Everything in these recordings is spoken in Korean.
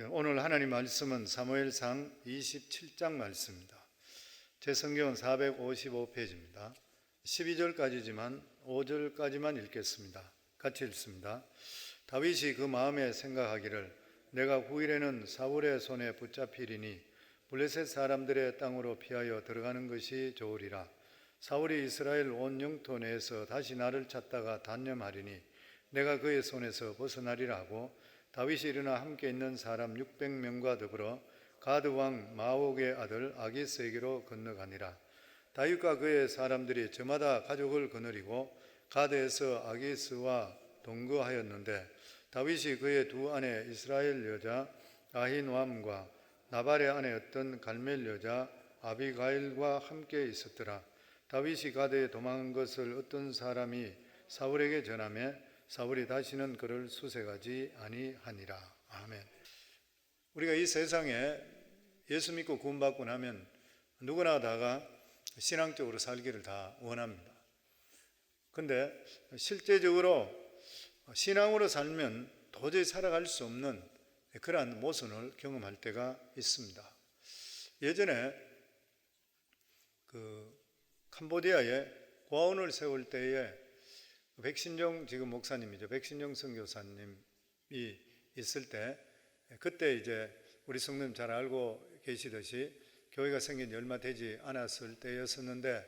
오늘 하나님 말씀은 사무엘상 27장 말씀입니다. 제 성경은 455페이지입니다. 12절까지지만 5절까지만 읽겠습니다. 같이 읽습니다. 다윗이 그 마음에 생각하기를 내가 후일에는 사울의 손에 붙잡히리니 블레셋 사람들의 땅으로 피하여 들어가는 것이 좋으리라. 사울이 이스라엘 온 영토 내에서 다시 나를 찾다가 단념하리니 내가 그의 손에서 벗어나리라 하고 다윗이 일어나 함께 있는 사람 600명과 더불어 가드 왕 마옥의 아들 아기스에게로 건너가니라. 다윗과 그의 사람들이 저마다 가족을 거느리고 가드에서 아기스와 동거하였는데 다윗이 그의 두 아내 이스라엘 여자 아히노암과 나발의 아내였던 갈멜 여자 아비가일과 함께 있었더라. 다윗이 가드에 도망한 것을 어떤 사람이 사울에게 전하매 사울이 다시는 그를 수색하지 아니하니라. 아멘. 우리가 이 세상에 예수 믿고 구원받고 나면 누구나 다가 신앙적으로 살기를 다 원합니다. 근데 실제적으로 신앙으로 살면 도저히 살아갈 수 없는 그러한 모순을 경험할 때가 있습니다. 예전에 캄보디아에 고아원을 세울 때에 백신종 지금 목사님이죠. 백신종 선교사님이 있을 때 그때 이제 우리 성도님 잘 알고 계시듯이 교회가 생긴 지 얼마 되지 않았을 때였었는데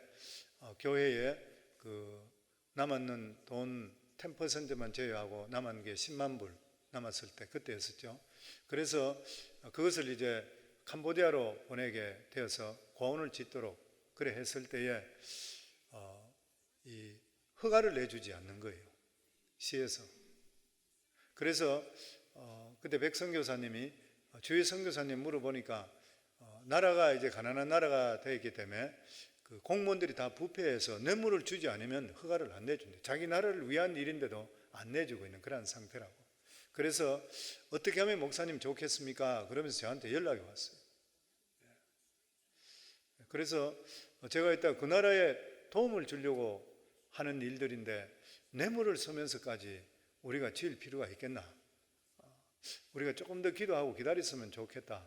교회에 남았는 돈 10%만 제외하고 남은 게 10만 불 남았을 때 그때였었죠. 그래서 그것을 이제 캄보디아로 보내게 되어서 고아원을 짓도록 그래 했을 때에 이 허가를 내주지 않는 거예요. 시에서. 그래서 그때 백 선교사님이 주위 선교사님 물어보니까 나라가 이제 가난한 나라가 되기 때문에 그 공무원들이 다 부패해서 뇌물을 주지 않으면 허가를 안 내준대. 자기 나라를 위한 일인데도 안 내주고 있는 그런 상태라고. 그래서 어떻게 하면 목사님 좋겠습니까? 그러면서 저한테 연락이 왔어요. 그래서 제가 이따 그 나라에 도움을 주려고 하는 일들인데 뇌물을 쓰면서까지 우리가 지을 필요가 있겠나? 우리가 조금 더 기도하고 기다렸으면 좋겠다.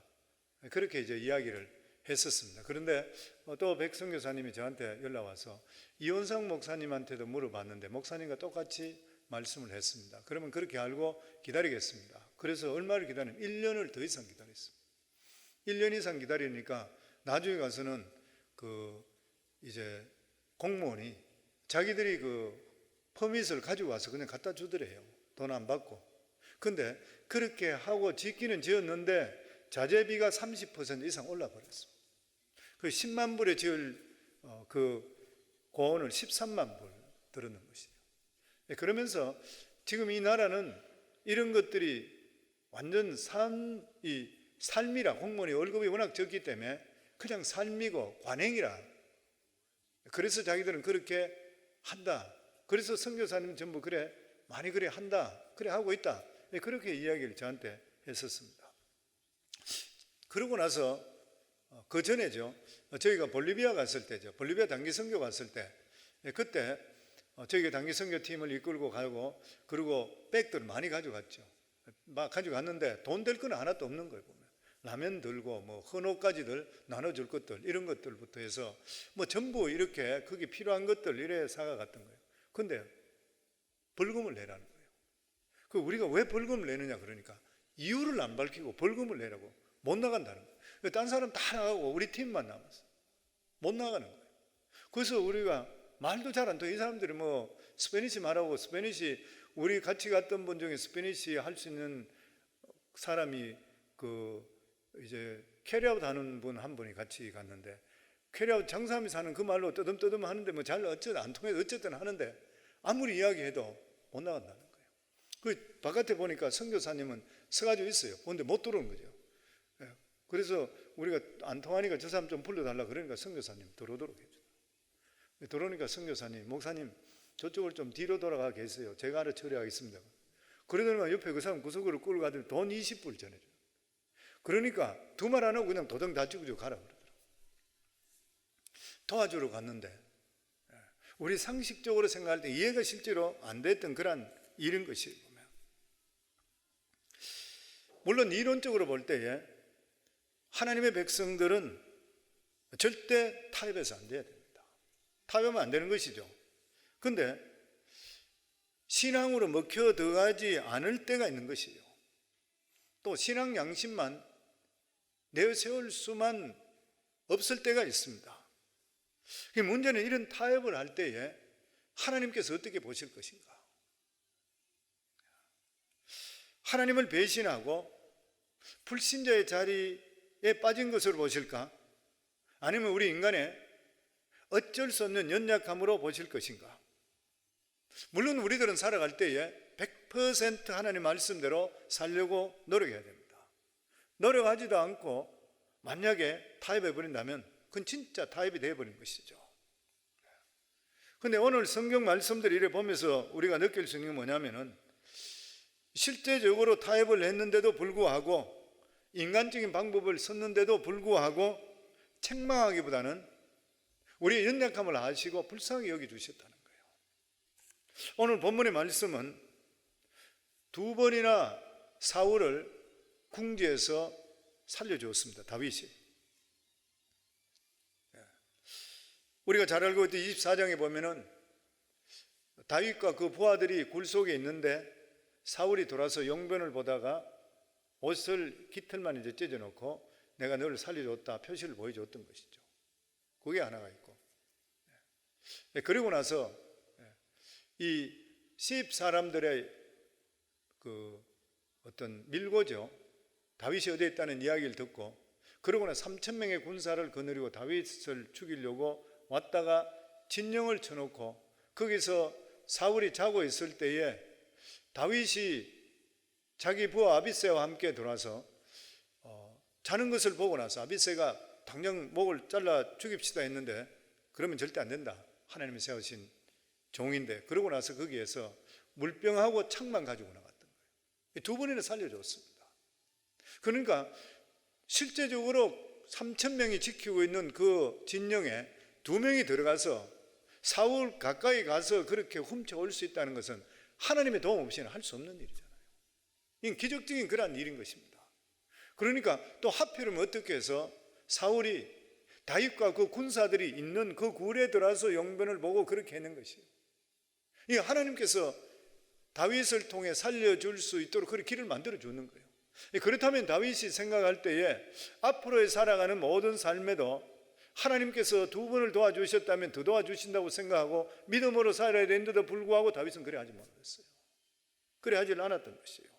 그렇게 이제 이야기를 했었습니다. 그런데 또 백성교사님이 저한테 연락 와서 이원상 목사님한테도 물어봤는데 목사님과 똑같이 말씀을 했습니다. 그러면 그렇게 알고 기다리겠습니다. 그래서 얼마를 기다리면 1년을 더 이상 기다렸습니다. 1년 이상 기다리니까 나중에 가서는 이제 공무원이 자기들이 퍼밋을 가지고 와서 그냥 갖다 주더래요. 돈 안 받고. 근데 그렇게 하고 짓기는 지었는데 자재비가 30% 이상 올라버렸습니다. 그 10만 불에 지을 고원을 13만 불 들었는 것이에요. 그러면서 지금 이 나라는 이런 것들이 완전 삶이라, 공무원이 월급이 워낙 적기 때문에 그냥 삶이고 관행이라. 그래서 자기들은 그렇게 한다. 그래서 선교사님은 전부 그래 많이 그래 한다. 그래 하고 있다. 그렇게 이야기를 저한테 했었습니다. 그러고 나서 그 전에죠. 저희가 볼리비아 갔을 때죠. 볼리비아 단기 선교 갔을 때 그때 저희가 단기 선교팀을 이끌고 가고 그리고 백들을 많이 가져갔죠. 막 가져갔는데 돈 될 건 하나도 없는 거예요. 보면 라면 들고 헌옷까지들 나눠줄 것들 이런 것들부터 해서 전부 이렇게 거기 필요한 것들 이래 사가갔던 거예요. 근데 벌금을 내라는 거예요. 우리가 왜 벌금을 내느냐 그러니까 이유를 안 밝히고 벌금을 내라고 못 나간다는 거예요. 딴 사람 다 나가고 우리 팀만 남았어. 못 나가는 거예요. 그래서 우리가 말도 잘 안 돼. 이 사람들이 스페니시 말하고 스페니시 우리 같이 갔던 분 중에 스페니시 할 수 있는 사람이 이제 캐리아웃 하는 분 한 분이 같이 갔는데 캐리아웃 장사하면서 하는 그 말로 떠듬떠듬 하는데 잘 어쨌든 안 통해서 어쨌든 하는데 아무리 이야기해도 못 나간다는 거예요. 바깥에 보니까 선교사님은 서가지고 있어요. 근데 못 들어오는 거죠. 그래서 우리가 안 통하니까 저 사람 좀 불러달라 그러니까 선교사님 들어오도록 해줘. 들어오니까 선교사님 목사님 저쪽을 좀 뒤로 돌아가 계세요. 제가 알아 처리하겠습니다. 그러더니만 옆에 그 사람 구석으로 끌고 가더니 돈 20불 전해줘요. 그러니까 두 말 안 하고 그냥 도장 다 찍어주고 가라 그러더라고요. 도와주러 갔는데 우리 상식적으로 생각할 때 이해가 실제로 안 됐던 그런 일인 것이 보면 물론 이론적으로 볼 때에 하나님의 백성들은 절대 타협해서 안 돼야 됩니다. 타협하면 안 되는 것이죠. 그런데 신앙으로 먹혀 들어가지 않을 때가 있는 것이에요. 또 신앙 양심만 내세울 수만 없을 때가 있습니다. 문제는 이런 타협을 할 때에 하나님께서 어떻게 보실 것인가? 하나님을 배신하고 불신자의 자리에 빠진 것으로 보실까? 아니면 우리 인간의 어쩔 수 없는 연약함으로 보실 것인가? 물론 우리들은 살아갈 때에 100% 하나님 말씀대로 살려고 노력해야 됩니다. 노력하지도 않고 만약에 타협해버린다면 그건 진짜 타협이 되어버린 것이죠. 그런데 오늘 성경 말씀들을 이래 보면서 우리가 느낄 수 있는 게 뭐냐면은 실제적으로 타협을 했는데도 불구하고 인간적인 방법을 썼는데도 불구하고 책망하기보다는 우리의 연약함을 아시고 불쌍히 여겨주셨다는 거예요. 오늘 본문의 말씀은 2번이나 사울을 궁지에서 살려주었습니다. 다윗이. 우리가 잘 알고 있던 24장에 보면은 다윗과 그 부하들이 굴 속에 있는데 사울이 돌아서 용변을 보다가 옷을 깃털만 이제 찢어놓고 내가 너를 살려줬다 표시를 보여줬던 것이죠. 그게 하나가 있고, 그리고 나서 이 시입 사람들의 그 어떤 밀고죠. 다윗이 어디에 있다는 이야기를 듣고 그러고 나서 3,000명의 군사를 거느리고 다윗을 죽이려고 왔다가 진영을 쳐놓고 거기서 사울이 자고 있을 때에 다윗이 자기 부하 아비새와 함께 들어와서 자는 것을 보고 나서 아비새가 당장 목을 잘라 죽입시다 했는데 그러면 절대 안 된다. 하나님이 세우신 종인데 그러고 나서 거기에서 물병하고 창만 가지고 나갔던 거예요. 2번이나 살려줬습니다. 그러니까 실제적으로 3,000명이 지키고 있는 그 진영에 2명이 들어가서 사울 가까이 가서 그렇게 훔쳐올 수 있다는 것은 하나님의 도움 없이는 할 수 없는 일이잖아요. 이건 기적적인 그러한 일인 것입니다. 그러니까 또 하필이면 어떻게 해서 사울이 다윗과 그 군사들이 있는 그 굴에 들어와서 용변을 보고 그렇게 했는 것이에요. 이 하나님께서 다윗을 통해 살려줄 수 있도록 그렇게 길을 만들어 주는 거예요. 그렇다면 다윗이 생각할 때에 앞으로의 살아가는 모든 삶에도 하나님께서 2번을 도와주셨다면 더 도와주신다고 생각하고 믿음으로 살아야 되는데도 불구하고 다윗은 그래 하지 못했어요. 그래 하지 않았던 것이에요.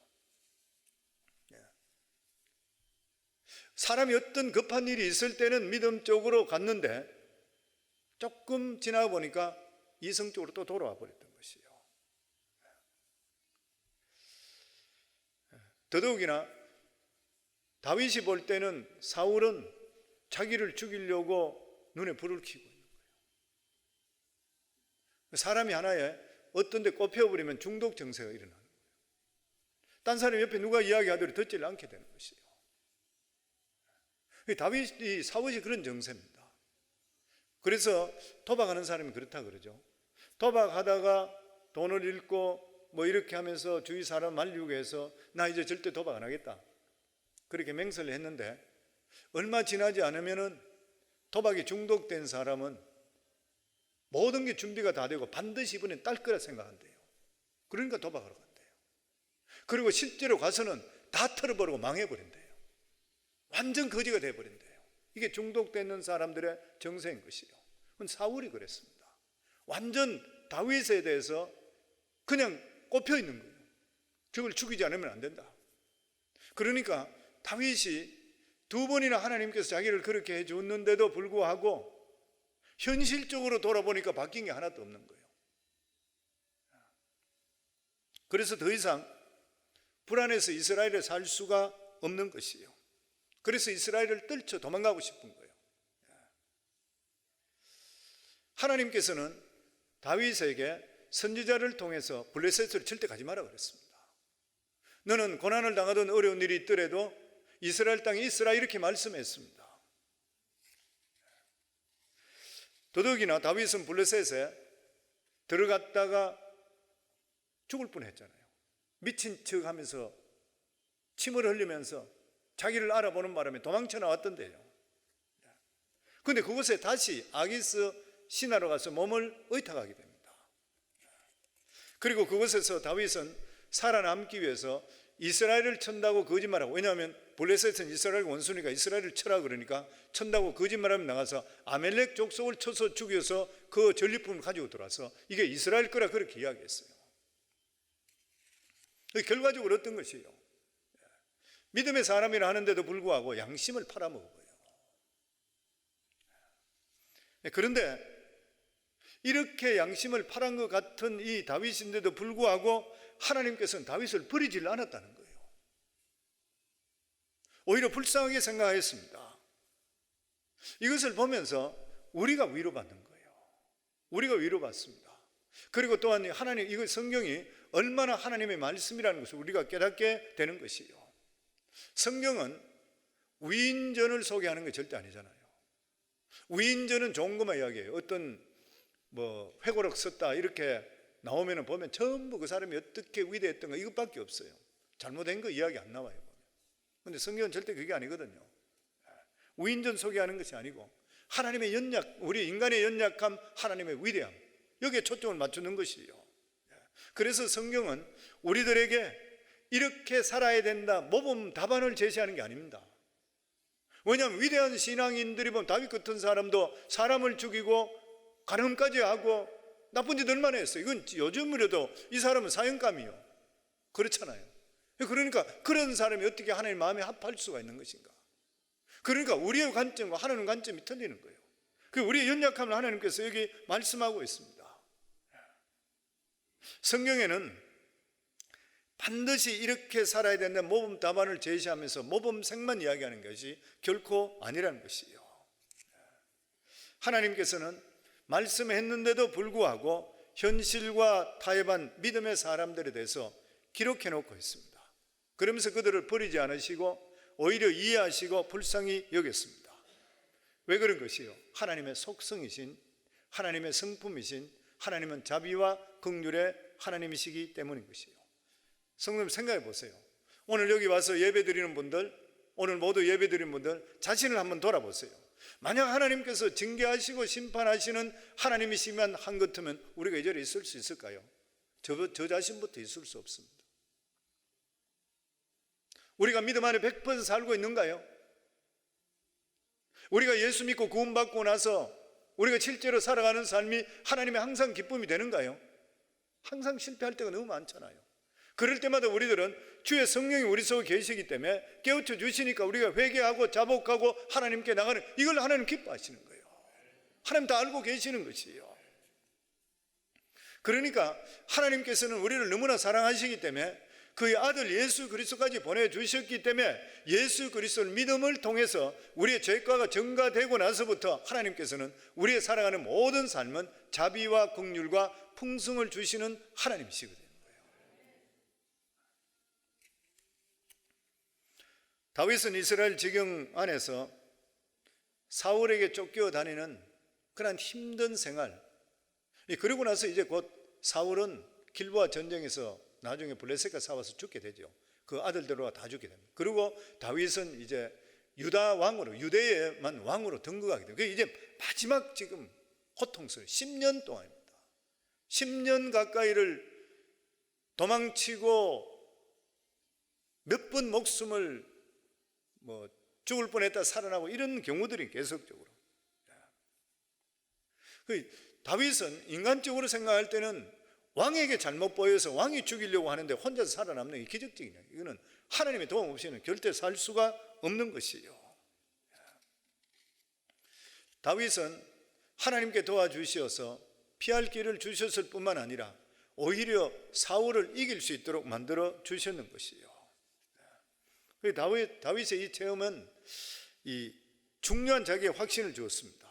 사람이 어떤 급한 일이 있을 때는 믿음적으로 갔는데 조금 지나가 보니까 이성적으로 또 돌아와 버렸던 것이에요. 더더욱이나 다윗이 볼 때는 사울은 자기를 죽이려고 눈에 불을 켜고 있는 거예요. 사람이 하나에 어떤 데 꼽혀버리면 중독 증세가 일어나는 거예요. 딴 사람 옆에 누가 이야기하더라도 듣지를 않게 되는 것이에요. 다윗이 사울이 그런 정세입니다. 그래서 도박하는 사람이 그렇다 그러죠. 도박하다가 돈을 잃고 뭐 이렇게 하면서 주위 사람 말리고 해서 나 이제 절대 도박 안 하겠다 그렇게 맹세를 했는데 얼마 지나지 않으면은 도박에 중독된 사람은 모든 게 준비가 다 되고 반드시 이번엔 딸 거라 생각한대요. 그러니까 도박하러 간대요. 그리고 실제로 가서는 다 털어버리고 망해버린대요. 완전 거지가 돼버린대요. 이게 중독되는 사람들의 정세인 것이에요. 사울이 그랬습니다. 완전 다윗에 대해서 그냥 꼽혀 있는 거예요. 저걸 죽이지 않으면 안 된다. 그러니까 다윗이 2번이나 하나님께서 자기를 그렇게 해줬는데도 불구하고 현실적으로 돌아보니까 바뀐 게 하나도 없는 거예요. 그래서 더 이상 불안해서 이스라엘에 살 수가 없는 것이에요. 그래서 이스라엘을 떨쳐 도망가고 싶은 거예요. 하나님께서는 다윗에게 선지자를 통해서 블레셋으로 절대 가지 마라 그랬습니다. 너는 고난을 당하던 어려운 일이 있더라도 이스라엘 땅에 있으라 이렇게 말씀했습니다. 더더욱이나 다윗은 블레셋에 들어갔다가 죽을 뻔했잖아요. 미친 척 하면서 침을 흘리면서 자기를 알아보는 바람에 도망쳐 나왔던데요. 그런데 그곳에 다시 아기스 신하로 가서 몸을 의탁하게 됩니다. 그리고 그곳에서 다윗은 살아남기 위해서 이스라엘을 친다고 거짓말하고, 왜냐하면 블레셋은 이스라엘 원수니까 이스라엘을 쳐라 그러니까 친다고 거짓말하면 나가서 아멜렉 족속을 쳐서 죽여서 그 전리품을 가지고 들어와서 이게 이스라엘 거라 그렇게 이야기했어요. 결과적으로 어떤 것이에요? 믿음의 사람이라 하는데도 불구하고 양심을 팔아먹어요. 그런데 이렇게 양심을 팔은 것 같은 이 다윗인데도 불구하고 하나님께서는 다윗을 버리질 않았다는 거예요. 오히려 불쌍하게 생각했습니다. 이것을 보면서 우리가 위로받는 거예요. 우리가 위로받습니다. 그리고 또한 하나님, 이거 성경이 얼마나 하나님의 말씀이라는 것을 우리가 깨닫게 되는 것이에요. 성경은 위인전을 소개하는 게 절대 아니잖아요. 위인전은 좋은 것만 이야기해요. 어떤 회고록 썼다 이렇게 나오면 보면 전부 그 사람이 어떻게 위대했던가 이것밖에 없어요. 잘못된 거 이야기 안 나와요. 그런데 성경은 절대 그게 아니거든요. 위인전 소개하는 것이 아니고 하나님의 연약, 우리 인간의 연약함, 하나님의 위대함, 여기에 초점을 맞추는 것이에요. 그래서 성경은 우리들에게 이렇게 살아야 된다, 모범 답안을 제시하는 게 아닙니다. 왜냐하면 위대한 신앙인들이 보면 다윗 같은 사람도 사람을 죽이고 간음까지 하고 나쁜 짓 얼마나 했어요. 이건 요즘으로도 이 사람은 사형감이요. 그렇잖아요. 그러니까 그런 사람이 어떻게 하나님 마음에 합할 수가 있는 것인가. 그러니까 우리의 관점과 하나님 관점이 틀리는 거예요. 우리의 연약함을 하나님께서 여기 말씀하고 있습니다. 성경에는 반드시 이렇게 살아야 된다는 모범 답안을 제시하면서 모범생만 이야기하는 것이 결코 아니라는 것이에요. 하나님께서는 말씀했는데도 불구하고 현실과 타협한 믿음의 사람들에 대해서 기록해 놓고 있습니다. 그러면서 그들을 버리지 않으시고 오히려 이해하시고 불쌍히 여겼습니다. 왜 그런 것이요? 하나님의 속성이신, 하나님의 성품이신, 하나님은 자비와 긍휼의 하나님이시기 때문인 것이에요. 성도님 생각해 보세요. 오늘 여기 와서 예배 드리는 분들, 오늘 모두 예배 드리는 분들 자신을 한번 돌아보세요. 만약 하나님께서 징계하시고 심판하시는 하나님이시면 한 것 같으면 우리가 이 자리에 있을 수 있을까요? 저 자신부터 있을 수 없습니다. 우리가 믿음 안에 100% 살고 있는가요? 우리가 예수 믿고 구원받고 나서 우리가 실제로 살아가는 삶이 하나님의 항상 기쁨이 되는가요? 항상 실패할 때가 너무 많잖아요. 그럴 때마다 우리들은 주의 성령이 우리 속에 계시기 때문에 깨우쳐 주시니까 우리가 회개하고 자복하고 하나님께 나가는, 이걸 하나님 기뻐하시는 거예요. 하나님 다 알고 계시는 것이에요. 그러니까 하나님께서는 우리를 너무나 사랑하시기 때문에 그의 아들 예수 그리스도까지 보내주셨기 때문에 예수 그리스도를 믿음을 통해서 우리의 죄과가 전가되고 나서부터 하나님께서는 우리의 살아가는 모든 삶은 자비와 긍휼과 풍성을 주시는 하나님이시거든요. 다윗은 이스라엘 지경 안에서 사울에게 쫓겨 다니는 그런 힘든 생활, 그리고 나서 이제 곧 사울은 길보아 전쟁에서 나중에 블레셋과 싸워서 죽게 되죠. 그 아들들과 다 죽게 됩니다. 그리고 다윗은 이제 유다 왕으로, 유대에만 왕으로 등극하게 돼요. 그게 이제 마지막 지금 고통스러워요. 10년 동안입니다. 10년 가까이를 도망치고 몇 번 목숨을 죽을 뻔했다 살아나고 이런 경우들이 계속적으로. 다윗은 인간적으로 생각할 때는 왕에게 잘못 보여서 왕이 죽이려고 하는데 혼자서 살아남는 게 기적적이냐. 이거는 하나님의 도움 없이는 절대 살 수가 없는 것이에요. 다윗은 하나님께 도와주셔서 피할 길을 주셨을 뿐만 아니라 오히려 사울을 이길 수 있도록 만들어 주셨는 것이에요. 다윗의 이 체험은 이 중요한 자기의 확신을 주었습니다.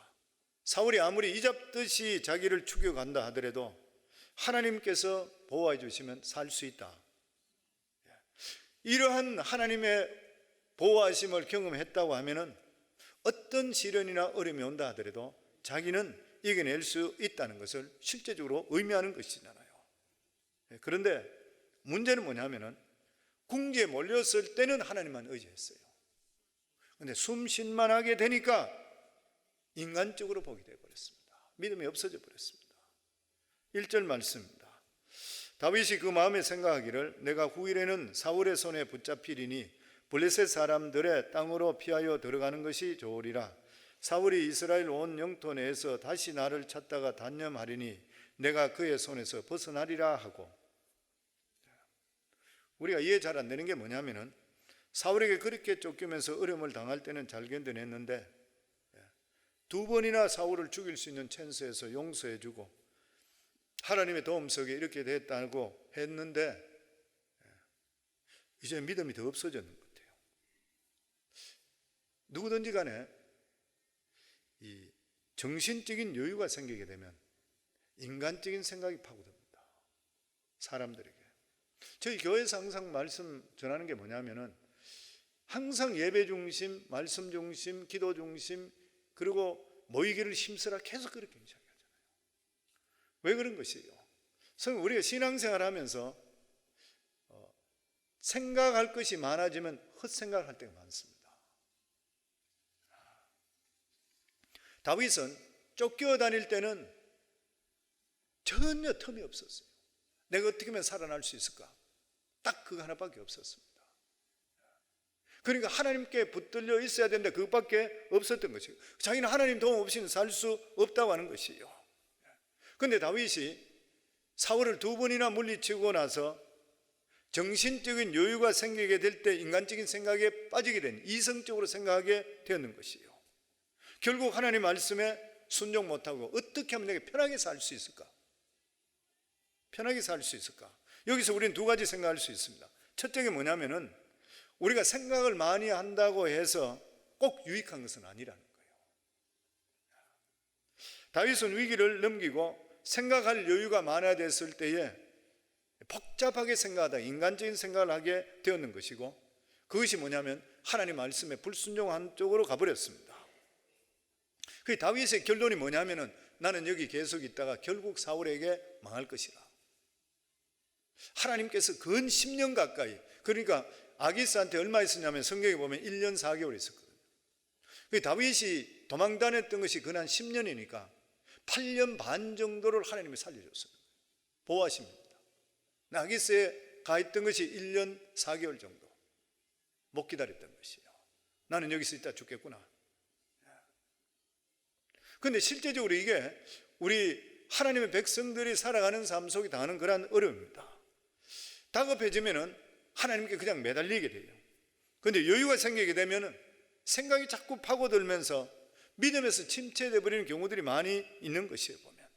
사울이 아무리 이잡듯이 자기를 죽여간다 하더라도 하나님께서 보호해 주시면 살 수 있다. 이러한 하나님의 보호하심을 경험했다고 하면은 어떤 시련이나 어려움이 온다 하더라도 자기는 이겨낼 수 있다는 것을 실제적으로 의미하는 것이잖아요. 그런데 문제는 뭐냐면은 궁지에 몰렸을 때는 하나님만 의지했어요. 그런데 숨쉴만하게 되니까 인간적으로 보게 되어버렸습니다. 믿음이 없어져 버렸습니다. 1절 말씀입니다. 다윗이 그 마음에 생각하기를 내가 후일에는 사울의 손에 붙잡히리니 블레셋 사람들의 땅으로 피하여 들어가는 것이 좋으리라. 사울이 이스라엘 온 영토 내에서 다시 나를 찾다가 단념하리니 내가 그의 손에서 벗어나리라 하고. 우리가 이해 잘 안 되는 게 뭐냐면은 사울에게 그렇게 쫓기면서 어려움을 당할 때는 잘 견뎌냈는데 2번이나 사울을 죽일 수 있는 찬스에서 용서해주고 하나님의 도움 속에 이렇게 됐다고 했는데 이제 믿음이 더 없어졌는 것 같아요. 누구든지 간에 이 정신적인 여유가 생기게 되면 인간적인 생각이 파고듭니다. 사람들에게. 저희 교회에서 항상 말씀 전하는 게 뭐냐면은 항상 예배 중심, 말씀 중심, 기도 중심, 그리고 모이기를 힘쓰라 계속 그렇게 이야기하잖아요. 왜 그런 것이에요? 우리가 신앙생활 하면서 생각할 것이 많아지면 헛생각을 할 때가 많습니다. 다윗은 쫓겨다닐 때는 전혀 틈이 없었어요. 내가 어떻게 하면 살아날 수 있을까? 딱 그거 하나밖에 없었습니다. 그러니까 하나님께 붙들려 있어야 되는데 그것밖에 없었던 것이에요. 자기는 하나님 도움 없이는 살 수 없다고 하는 것이에요. 그런데 다윗이 사울을 2번이나 물리치고 나서 정신적인 여유가 생기게 될 때 인간적인 생각에 빠지게 된, 이성적으로 생각하게 되었는 것이에요. 결국 하나님 말씀에 순종 못하고 어떻게 하면 내가 편하게 살 수 있을까? 편하게 살 수 있을까? 여기서 우리는 2가지 생각할 수 있습니다. 첫째가 뭐냐면은 우리가 생각을 많이 한다고 해서 꼭 유익한 것은 아니라는 거예요. 다윗은 위기를 넘기고 생각할 여유가 많아졌을 때에 복잡하게 생각하다 인간적인 생각을 하게 되었는 것이고, 그것이 뭐냐면 하나님 말씀에 불순종한 쪽으로 가버렸습니다. 그 다윗의 결론이 뭐냐면은 나는 여기 계속 있다가 결국 사울에게 망할 것이다. 하나님께서 근 10년 가까이, 그러니까 아기스한테 얼마 있었냐면 성경에 보면 1년 4개월 있었거든요. 그 다윗이 도망 다녔던 것이 근한 10년이니까 8년 반 정도를 하나님이 살려줬어요. 보호하십니다. 아기스에 가 있던 것이 1년 4개월 정도 못 기다렸던 것이에요. 나는 여기서 있다 죽겠구나. 그런데 실제적으로 이게 우리 하나님의 백성들이 살아가는 삶 속에 당하는 그러한 어려움입니다. 다급해지면은 하나님께 그냥 매달리게 돼요. 그런데 여유가 생기게 되면은 생각이 자꾸 파고들면서 믿음에서 침체되어 버리는 경우들이 많이 있는 것이에요, 보면.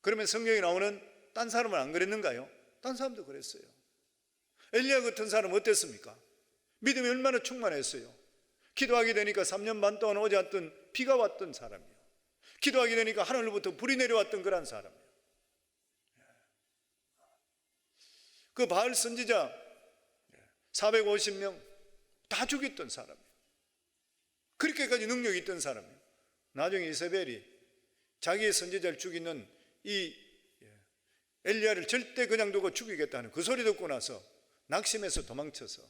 그러면 성경에 나오는 딴 사람은 안 그랬는가요? 딴 사람도 그랬어요. 엘리야 같은 사람은 어땠습니까? 믿음이 얼마나 충만했어요. 기도하게 되니까 3년 반 동안 오지 않던 비가 왔던 사람이에요. 기도하게 되니까 하늘로부터 불이 내려왔던 그런 사람이에요. 그 바알 선지자 450명 다 죽였던 사람이에요. 그렇게까지 능력이 있던 사람이에요. 나중에 이세벨이 자기의 선지자를 죽이는 이 엘리야를 절대 그냥 두고 죽이겠다는 그 소리 듣고 나서 낙심해서 도망쳐서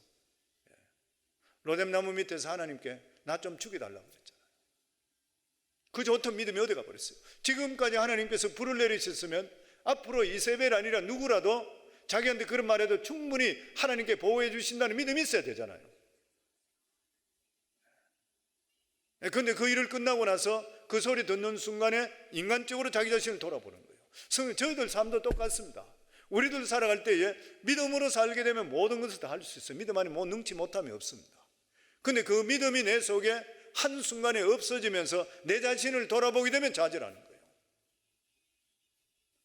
로뎀나무 밑에서 하나님께 나 좀 죽여달라고 그랬잖아요. 그 좋던 믿음이 어디 가버렸어요. 지금까지 하나님께서 불을 내리셨으면 앞으로 이세벨 아니라 누구라도 자기한테 그런 말해도 충분히 하나님께 보호해 주신다는 믿음이 있어야 되잖아요. 그런데 그 일을 끝나고 나서 그 소리 듣는 순간에 인간적으로 자기 자신을 돌아보는 거예요. 저희들 삶도 똑같습니다. 우리들 살아갈 때에 믿음으로 살게 되면 모든 것을 다 할 수 있어요. 믿음 안에 뭐 능치 못함이 없습니다. 그런데 그 믿음이 내 속에 한순간에 없어지면서 내 자신을 돌아보게 되면 좌절하는 거예요.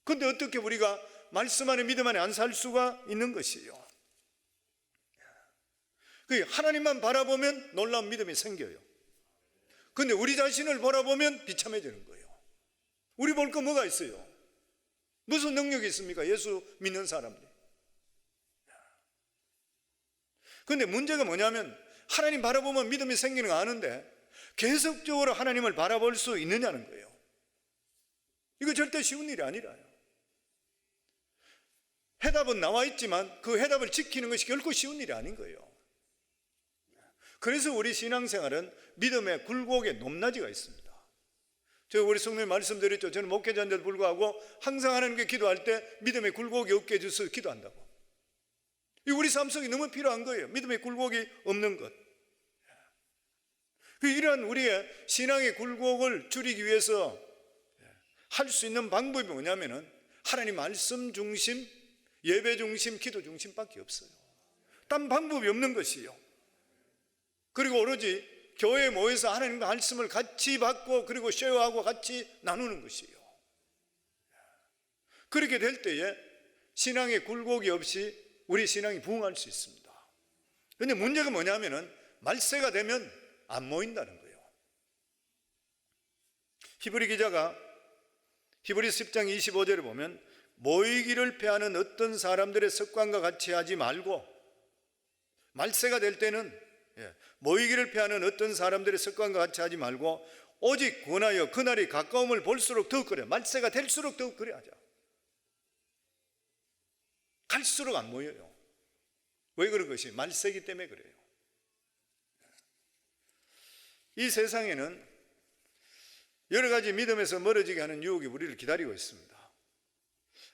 그런데 어떻게 우리가 말씀 안에 믿음 안에 안 살 수가 있는 것이에요. 하나님만 바라보면 놀라운 믿음이 생겨요. 그런데 우리 자신을 바라보면 비참해지는 거예요. 우리 볼 거 뭐가 있어요? 무슨 능력이 있습니까? 예수 믿는 사람들이. 그런데 문제가 뭐냐면 하나님 바라보면 믿음이 생기는 거 아는데 계속적으로 하나님을 바라볼 수 있느냐는 거예요. 이거 절대 쉬운 일이 아니라요. 해답은 나와 있지만 그 해답을 지키는 것이 결코 쉬운 일이 아닌 거예요. 그래서 우리 신앙생활은 믿음의 굴곡에 높낮이가 있습니다. 제가 우리 성도님 말씀드렸죠. 저는 목회자인데도 불구하고 항상 하나님께 기도할 때 믿음의 굴곡이 없게 해주셔서 기도한다고. 이 우리 삶 속에 너무 필요한 거예요. 믿음의 굴곡이 없는 것. 이러한 우리의 신앙의 굴곡을 줄이기 위해서 할 수 있는 방법이 뭐냐면은 하나님 말씀 중심, 예배 중심, 기도 중심밖에 없어요. 딴 방법이 없는 것이요. 그리고 오로지 교회에 모여서 하나님 말씀을 같이 받고 그리고 쉐어하고 같이 나누는 것이요. 그렇게 될 때에 신앙의 굴곡이 없이 우리 신앙이 부흥할 수 있습니다. 그런데 문제가 뭐냐면은 말세가 되면 안 모인다는 거예요. 히브리 기자가 히브리서 10장 25절에 보면 모이기를 패하는 어떤 사람들의 습관과 같이 하지 말고, 말세가 될 때는 모이기를 패하는 어떤 사람들의 습관과 같이 하지 말고 오직 권하여 그날이 가까움을 볼수록 더욱 그래. 말세가 될수록 더욱 그래 하자. 갈수록 안 모여요. 왜 그런 것이? 말세기 때문에 그래요. 이 세상에는 여러 가지 믿음에서 멀어지게 하는 유혹이 우리를 기다리고 있습니다.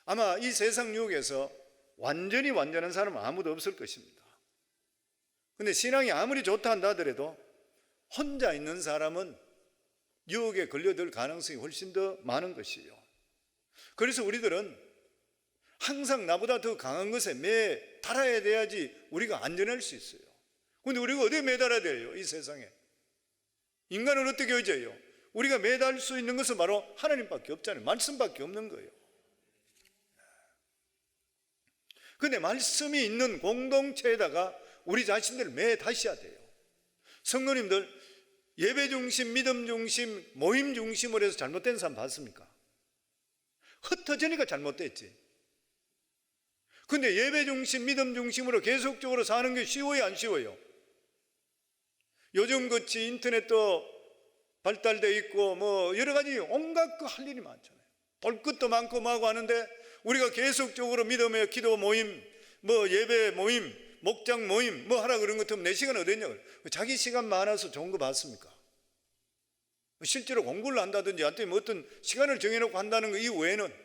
아마 이 세상 유혹에서 완전히 완전한 사람은 아무도 없을 것입니다. 근데 신앙이 아무리 좋다 한다 하더라도 혼자 있는 사람은 유혹에 걸려들 가능성이 훨씬 더 많은 것이에요. 그래서 우리들은 항상 나보다 더 강한 것에 매달아야 돼야지 우리가 안전할 수 있어요. 근데 우리가 어디에 매달아야 돼요? 이 세상에. 인간을 어떻게 의지해요? 우리가 매달 수 있는 것은 바로 하나님밖에 없잖아요. 말씀밖에 없는 거예요. 근데 말씀이 있는 공동체에다가 우리 자신들을 매다셔야 돼요. 성도님들, 예배 중심, 믿음 중심, 모임 중심으로 해서 잘못된 사람 봤습니까? 흩어지니까 잘못됐지. 근데 예배 중심, 믿음 중심으로 계속적으로 사는 게 쉬워요, 안 쉬워요? 요즘같이 인터넷도 발달되어 있고 뭐 여러 가지 온갖 거 할 일이 많잖아요. 볼 것도 많고 뭐하고 하는데 우리가 계속적으로 믿음의 기도 모임, 뭐 예배 모임, 목장 모임 뭐 하라 그런 것 같으면 내 시간 어딨냐고. 자기 시간 많아서 좋은 거 봤습니까? 실제로 공부를 한다든지 아니면 어떤 시간을 정해놓고 한다는 거 이외에는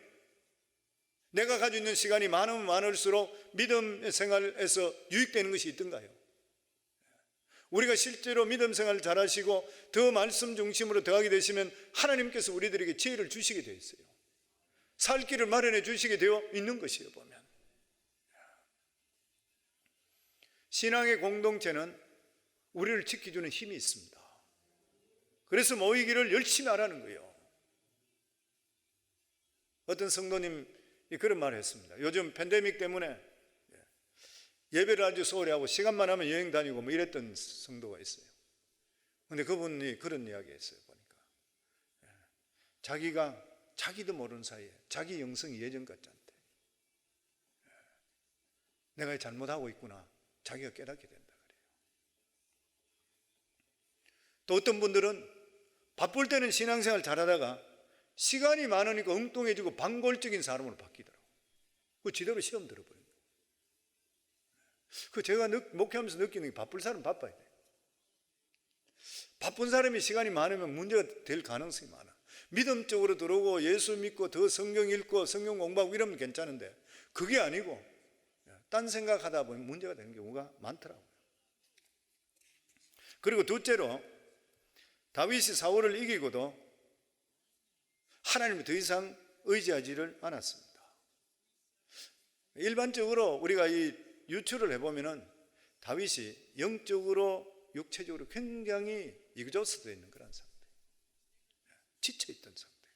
내가 가지고 있는 시간이 많으면 많을수록 믿음 생활에서 유익되는 것이 있던가요? 우리가 실제로 믿음 생활을 잘하시고 더 말씀 중심으로 더하게 되시면 하나님께서 우리들에게 지혜를 주시게 되어 있어요. 살 길을 마련해 주시게 되어 있는 것이에요. 보면 신앙의 공동체는 우리를 지켜주는 힘이 있습니다. 그래서 모이기를 열심히 하라는 거예요. 어떤 성도님이 그런 말을 했습니다. 요즘 팬데믹 때문에 예배를 아주 소홀히 하고 시간만 하면 여행 다니고 뭐 이랬던 성도가 있어요. 근데 그분이 그런 이야기 했어요. 보니까 자기가 자기도 모르는 사이에 자기 영성이 예전 같지 않대. 내가 잘못하고 있구나 자기가 깨닫게 된다 그래요. 또 어떤 분들은 바쁠 때는 신앙생활 잘하다가 시간이 많으니까 엉뚱해지고 방골적인 사람으로 바뀌더라고요. 그 지대로 시험 들어버려요. 그 제가 목회하면서 느끼는 게 바쁠 사람은 바빠야 돼. 바쁜 사람이 시간이 많으면 문제가 될 가능성이 많아. 믿음적으로 들어오고 예수 믿고 더 성경 읽고 성경 공부하고 이러면 괜찮은데 그게 아니고 딴 생각하다 보면 문제가 되는 경우가 많더라고요. 그리고 둘째로 다윗이 사울을 이기고도 하나님을 더 이상 의지하지를 않았습니다. 일반적으로 우리가 이 유추를 해보면은 다윗이 영적으로 육체적으로 굉장히 이그저스되어 있는 그런 상태, 지쳐있던 상태예요.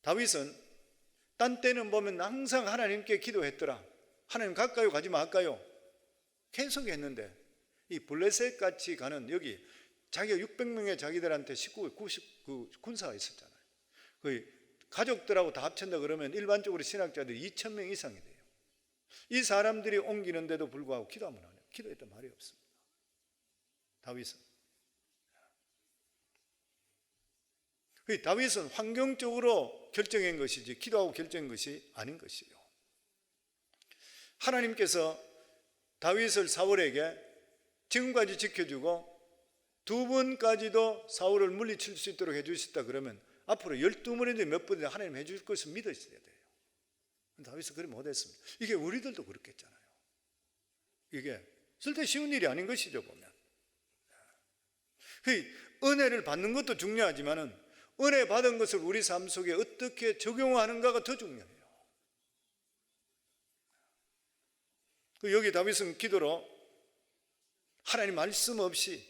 다윗은 딴 때는 보면 항상 하나님께 기도했더라. 하나님 가까이 가지 말까요? 계속 했는데 이 블레셋 같이 가는 여기 자기가 600명의 자기들한테 90 군사가 있었잖아요. 그 가족들하고 다 합친다 그러면 일반적으로 신학자들이 2,000명 이상이 돼요. 이 사람들이 옮기는데도 불구하고 기도하면 안 해요. 기도했던 말이 없습니다. 다윗은. 다윗은 환경적으로 결정한 것이지 기도하고 결정한 것이 아닌 것이에요. 하나님께서 다윗을 사울에게 지금까지 지켜주고 두 번까지도 사울을 물리칠 수 있도록 해주셨다 그러면 앞으로 12번인지 몇 번인지 하나님 해줄 것을 믿으셔야 돼요. 다윗은 그리 못했습니다. 이게 우리들도 그렇겠잖아요. 이게 절대 쉬운 일이 아닌 것이죠, 보면. 은혜를 받는 것도 중요하지만은 은혜 받은 것을 우리 삶 속에 어떻게 적용하는가가 더 중요해요. 여기 다윗은 기도로 하나님 말씀 없이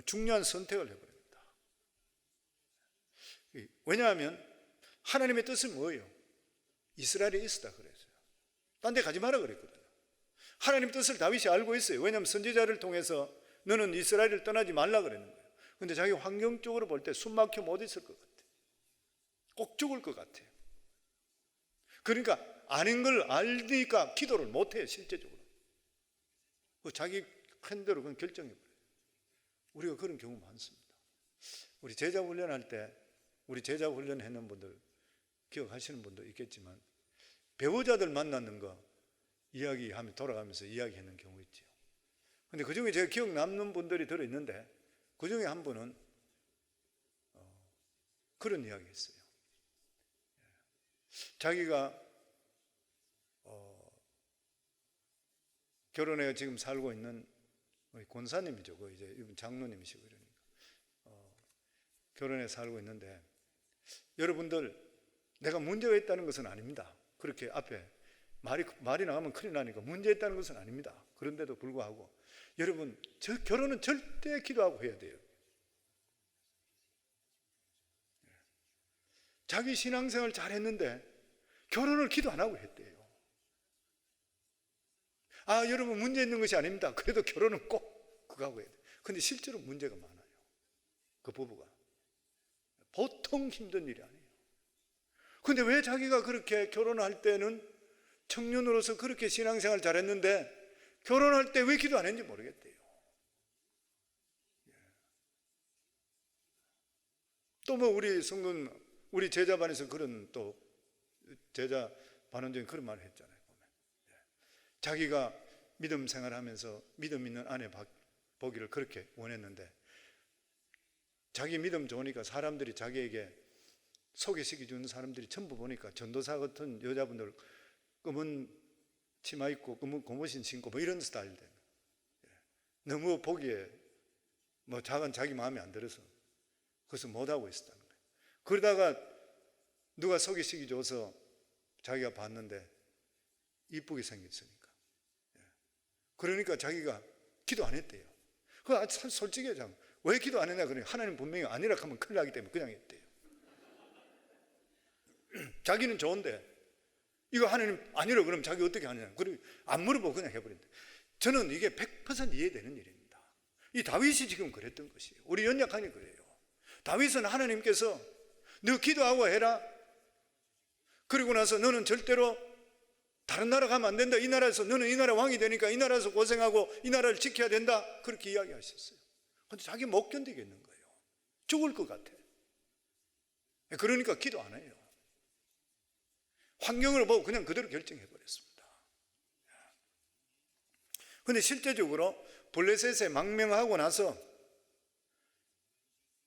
중요한 선택을 해버립니다. 왜냐하면 하나님의 뜻은 뭐예요? 이스라엘에 있었다 그랬어요. 딴 데 가지 마라 그랬거든요. 하나님 뜻을 다윗이 알고 있어요. 왜냐하면 선지자를 통해서 너는 이스라엘을 떠나지 말라 그랬는 거예요. 근데 자기 환경적으로 볼 때 숨 막혀 못 있을 것 같아요. 꼭 죽을 것 같아요. 그러니까 아닌 걸 알니까 기도를 못 해요, 실제적으로. 자기 팬대로 그냥 결정해버려요. 우리가 그런 경우 많습니다. 우리 제자 훈련할 때, 우리 제자 훈련했는 분들 기억하시는 분도 있겠지만, 배우자들 만나는 거 이야기하면 돌아가면서 이야기하는 경우 있죠. 근데 그 중에 제가 기억 남는 분들이 들어있는데, 그 중에 한 분은 그런 이야기 했어요. 자기가 결혼해 지금 살고 있는 권사님이죠. 이제 이분 장로님이시고 그러니까 결혼해 살고 있는데, 여러분들 내가 문제가 있다는 것은 아닙니다. 그렇게 앞에 말이 나가면 큰일 나니까 문제 있다는 것은 아닙니다. 그런데도 불구하고 여러분, 저 결혼은 절대 기도하고 해야 돼요. 자기 신앙생활 잘했는데 결혼을 기도 안 하고 했대요. 여러분 문제 있는 것이 아닙니다. 그래도 결혼은 꼭 그거 하고 해야 돼요. 근데 실제로 문제가 많아요. 그 부부가 보통 힘든 일이 아니에요. 근데 왜 자기가 그렇게 결혼할 때는 청년으로서 그렇게 신앙생활 잘했는데 결혼할 때 왜 기도 안 했는지 모르겠대요. 또 뭐 우리 성근 우리 제자반에서 그런 또 제자 반원 중에 그런 말을 했잖아요. 보면. 자기가 믿음 생활하면서 믿음 있는 아내 보기를 그렇게 원했는데 자기 믿음 좋으니까 사람들이 자기에게 소개시켜 주는 사람들이 전부 보니까 전도사 같은 여자분들 검은 치마 입고 검은 고무신 신고 뭐 이런 스타일들. 너무 보기에 뭐 자기 마음에 안 들어서 그래서 못하고 있었다는 거예요. 그러다가 누가 소개시켜 줘서 자기가 봤는데 이쁘게 생겼으니까. 그러니까 자기가 기도 안 했대요. 솔직히 왜 기도 안 했냐 그러니까 하나님 분명히 아니라 하면 큰일 나기 때문에 그냥 했대요. 자기는 좋은데 이거 하나님 아니라 그러면 자기 어떻게 하느냐. 그리고 안 물어보고 그냥 해버린다. 저는 이게 100% 이해되는 일입니다. 이 다윗이 지금 그랬던 것이에요. 우리 연약하니 그래요. 다윗은 하나님께서 너 기도하고 해라. 그리고 나서 너는 절대로 다른 나라 가면 안 된다. 이 나라에서 너는 이 나라 왕이 되니까 이 나라에서 고생하고 이 나라를 지켜야 된다. 그렇게 이야기하셨어요. 근데 자기 못 견디겠는 거예요. 죽을 것 같아. 그러니까 기도 안 해요. 환경을 보고 그냥 그대로 결정해 버렸습니다. 근데 실제적으로 블레셋에 망명하고 나서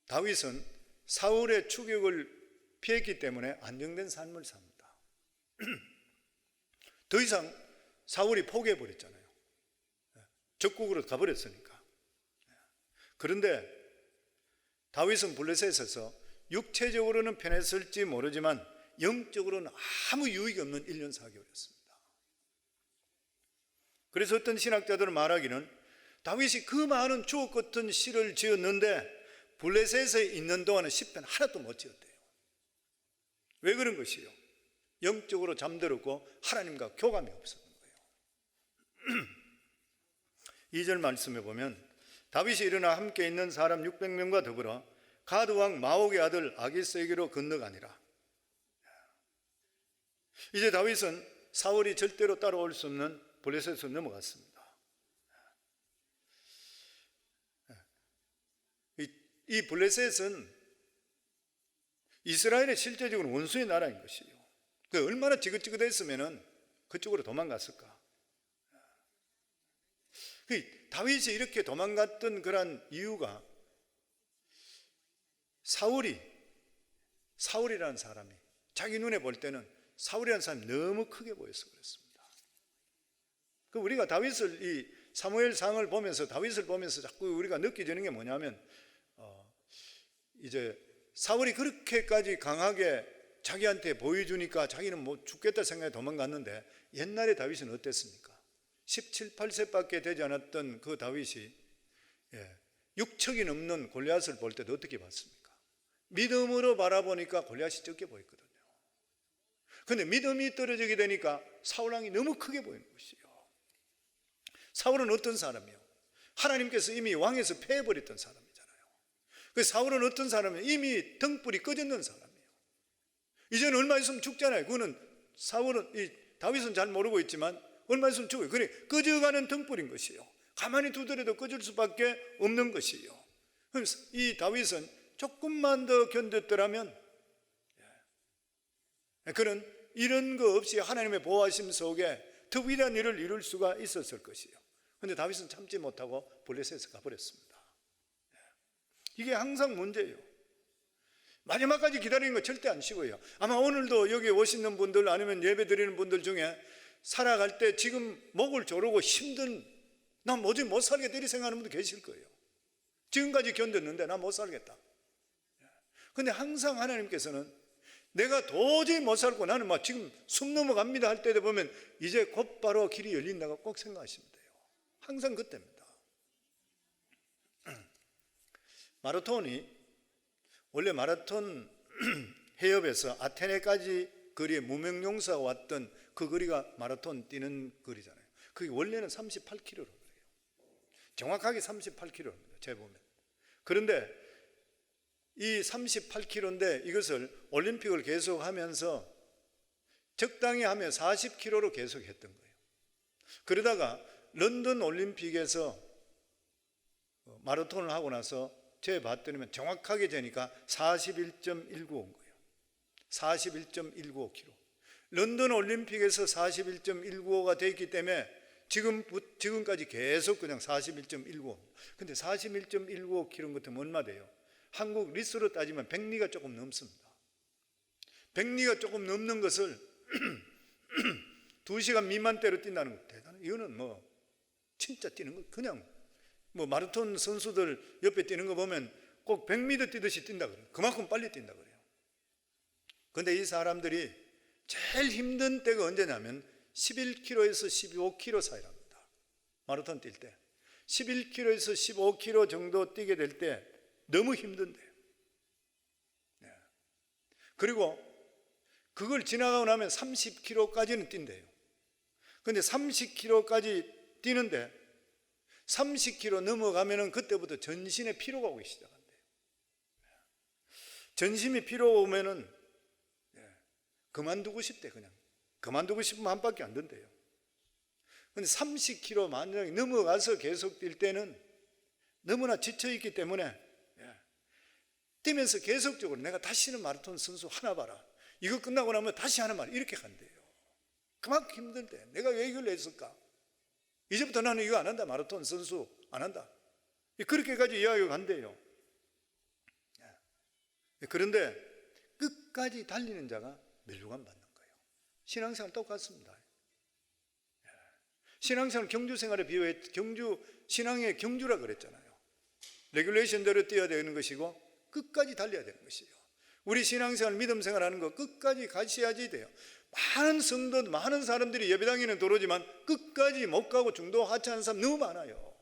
다윗은 사울의 추격을 피했기 때문에 안정된 삶을 삽니다. 더 이상 사울이 포기해 버렸잖아요. 적국으로 가버렸으니까. 그런데 다윗은 블레셋에서 육체적으로는 편했을지 모르지만 영적으로는 아무 유익이 없는 1년 4개월이었습니다. 그래서 어떤 신학자들은 말하기는 다윗이 그 많은 주옥 같은 시를 지었는데 블레셋에 있는 동안은 시편 하나도 못 지었대요. 왜 그런 것이요? 영적으로 잠들었고 하나님과 교감이 없었던 거예요. 2절 말씀에 보면 다윗이 일어나 함께 있는 사람 600명과 더불어 가드 왕 마옥의 아들 아기스에게로 건너가니라. 이제 다윗은 사울이 절대로 따라올 수 없는 블레셋으로 넘어갔습니다. 이 블레셋은 이스라엘의 실제적으로 원수의 나라인 것이요. 그 얼마나 지긋지긋했으면은 그쪽으로 도망갔을까. 그 다윗이 이렇게 도망갔던 그런 이유가 사울이라는 사람이 자기 눈에 볼 때는 사울이라는 사람이 너무 크게 보여서 그렇습니다. 그 우리가 다윗을 이 사무엘상을 보면서 다윗을 보면서 자꾸 우리가 느껴지는 게 뭐냐면 이제 사울이 그렇게까지 강하게 자기한테 보여주니까 자기는 뭐 죽겠다 생각에 도망갔는데 옛날에 다윗은 어땠습니까? 17, 18세밖에 되지 않았던 그 다윗이 6척이 넘는 골리앗을 볼 때도 어떻게 봤습니까? 믿음으로 바라보니까 골리앗이 적게 보였거든요. 그런데 믿음이 떨어지게 되니까 사울왕이 너무 크게 보이는 것이에요. 사울은 어떤 사람이요? 하나님께서 이미 왕에서 패해버렸던 사람이잖아요. 그 사울은 어떤 사람이에요? 이미 등불이 꺼졌는 사람이에요. 이제는 얼마 있으면 죽잖아요. 그거는 다윗은 잘 모르고 있지만 얼마 있으면 죽어요. 그래 꺼져가는 등불인 것이에요. 가만히 두더라도 꺼질 수밖에 없는 것이에요. 그래서 이 다윗은 조금만 더 견뎠더라면 그는 이런 거 없이 하나님의 보호하심 속에 더 위대한 일을 이룰 수가 있었을 것이에요. 그런데 다윗은 참지 못하고 블레셋에 가버렸습니다. 이게 항상 문제예요. 마지막까지 기다리는 거 절대 안 쉬워요. 아마 오늘도 여기 오시는 분들 아니면 예배 드리는 분들 중에 살아갈 때 지금 목을 조르고 힘든 나 뭐지 못 살겠다 이렇게 생각하는 분도 계실 거예요. 지금까지 견뎠는데 나 못 살겠다. 근데 항상 하나님께서는 내가 도저히 못 살고 나는 막 지금 숨 넘어갑니다 할 때 보면 이제 곧바로 길이 열린다고 꼭 생각하시면 돼요. 항상 그때입니다. 마라톤이 원래 마라톤 해협에서 아테네까지 거리에 무명용사가 왔던 그 거리가 마라톤 뛰는 거리잖아요. 그게 원래는 38km로 그래요. 정확하게 38km입니다. 재보면. 그런데 이 38km인데 이것을 올림픽을 계속하면서 적당히 하면 40km로 계속 했던 거예요. 그러다가 런던 올림픽에서 마라톤을 하고 나서 재봤더니 정확하게 재니까 41.195인 거예요. 41.195km. 런던 올림픽에서 41.195가 되었기 때문에 지금까지 계속 그냥 41.195. 근데 41.195km 같으면 얼마 돼요? 한국 리수로 따지면 100리가 조금 넘습니다. 100리가 조금 넘는 것을 2시간 미만대로 뛴다는 거 대단해요. 이거는 뭐 진짜 뛰는 거 그냥 뭐 마라톤 선수들 옆에 뛰는 거 보면 꼭 100m 뛰듯이 뛴다 그래요. 그만큼 빨리 뛴다 그래요. 그런데 이 사람들이 제일 힘든 때가 언제냐면 11km에서 15km 사이랍니다. 마라톤 뛸 때 11km에서 15km 정도 뛰게 될 때 너무 힘든데요. 그리고 그걸 지나가고 나면 30km까지는 뛴대요. 그런데 30km까지 뛰는데 30km 넘어가면은 그때부터 전신에 피로가 오기 시작한대요. 전신이 피로가 오면은 그만두고 싶대. 그냥 그만두고 싶으면 한 바퀴 안 된대요. 그런데 30km 만약에 넘어가서 계속 뛸 때는 너무나 지쳐있기 때문에 뛰면서 계속적으로 내가 다시는 마라톤 선수 하나 봐라. 이거 끝나고 나면 다시 하나 봐라. 이렇게 간대요. 그만큼 힘들대. 내가 왜 이걸 했을까? 이제부터 나는 이거 안 한다. 마라톤 선수 안 한다. 그렇게까지 이야기가 간대요. 그런데 끝까지 달리는 자가 멸류관 받는 거예요. 신앙생활 똑같습니다. 신앙생활 경주생활에 비유해 신앙의 경주라 그랬잖아요. 레귤레이션대로 뛰어야 되는 것이고 끝까지 달려야 되는 것이에요. 우리 신앙생활 믿음생활 하는 거 끝까지 가셔야지 돼요. 많은 성도 많은 사람들이 예배당에는 들어오지만 끝까지 못 가고 중도 하차하는 사람 너무 많아요.